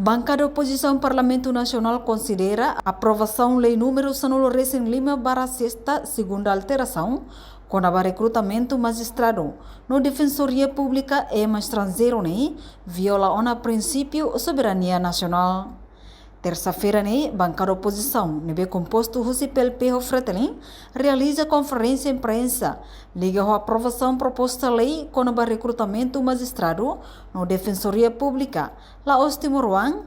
Bancada Oposição Parlamento Nacional considera a aprovação Lei número 105/6, segunda alteração, com o recrutamento magistrado no Defensoria Pública e estrangeiro, viola o princípio soberania nacional. Terça-feira, bancada oposição, composto José Pelpejo Fretelin, realiza conferência de imprensa, liga a aprovação proposta lei com o recrutamento magistrado no Defensoria Pública. La Ostimoruan,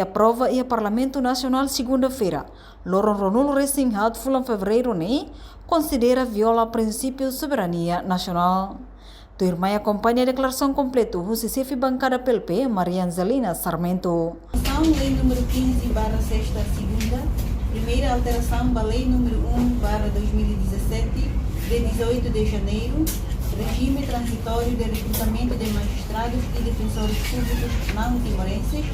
aprova e o Parlamento Nacional segunda-feira. Loron Ronulo Resinhat, fulan fevereiro, considera viola o princípio soberania nacional. Tu irmã acompanha a declaração completa, o chefe bancada PLP, Maria Angelina Sarmento. Lei número 15/6, segunda, primeira alteração da Lei número 1/2017, de 18 de janeiro, regime transitório de recrutamento de magistrados e defensores públicos não timorenses,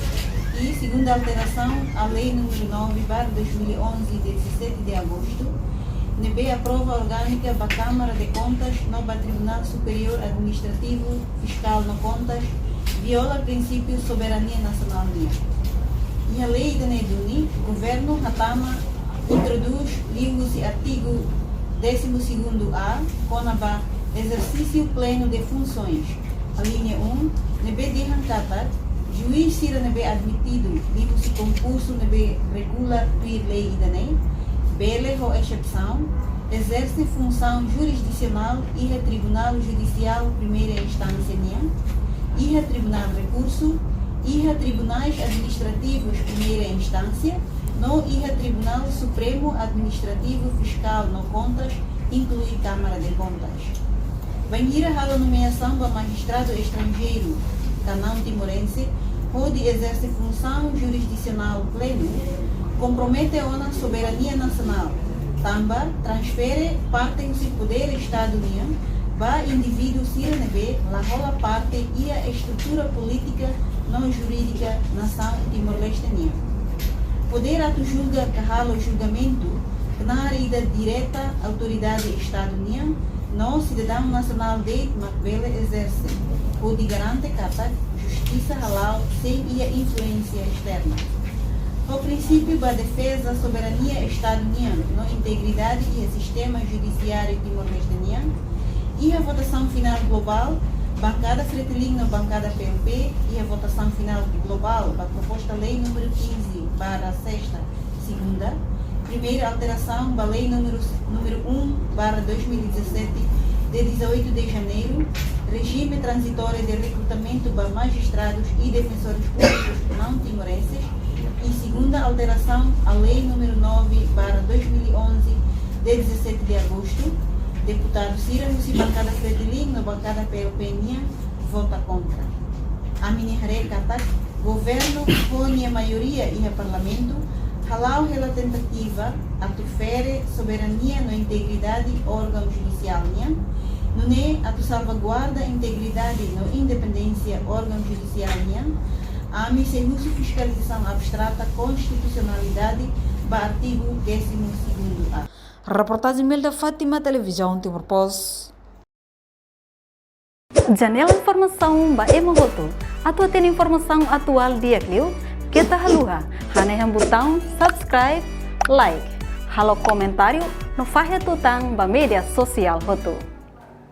e segunda alteração à Lei número 9/2011, de 17 de agosto, NB aprova orgânica da Câmara de Contas no Tribunal Superior Administrativo Fiscal no Contas, viola o princípio soberania nacional. E a lei da NEDUNI, o governo Hatama introduz livros e artigo 12º-A com a exercício pleno de funções. A linha 1, NB de Hankatak, juiz será admitido, livros e concurso regula a lei da NEI, Bele ou exceção, exerce função jurisdicional e a Tribunal Judicial Primeira Instância e a Tribunal Recurso e a Tribunais Administrativos Primeira Instância e a Tribunal Supremo Administrativo Fiscal no Contas, inclui Câmara de Contas. Banheira a nomeação do magistrado estrangeiro não timorense, onde exerce função jurisdicional pleno, compromete a soberania nacional, também transfere parte do poder Estado-União para indivíduo siranebe, la rola parte e a estrutura política não jurídica nação Timor-Leste. Poder ato julga carralo julgamento que na área direta autoridade Estado-União, não cidadão nacional de Macbela exerce, onde garante cata justiça halal sem a influência externa. O princípio da defesa da soberania Estado-União, na integridade e sistema judiciário timor-leste e a votação final global, bancada Fretilin na bancada PLP e a votação final global da proposta lei número 15/6, segunda, primeira alteração da lei número 1/2017, de 18 de janeiro, regime transitório de recrutamento para magistrados e defensores públicos não timorenses, e segunda alteração à lei número 9/2011, de 17 de agosto, deputado Cira Mussi, bancada Fretilin, na bancada PLP, vota contra. A Minihare Katak, governo põe a maioria e a parlamento, halau pela tentativa, atufere soberania na integridade órgão judicial, não é a salvaguarda a integridade na independência órgão judicial, a uso fiscalização abstrata constitucionalidade, do artigo 12º-A. Reportagem da Fátima, Televisão Timor Post. Janela informação ba emogoto. Atua tem informação atual dia clio. Kita haluha. Hanehan botão subscribe, like. Halo comentário no faixa tutang ba media social hoto.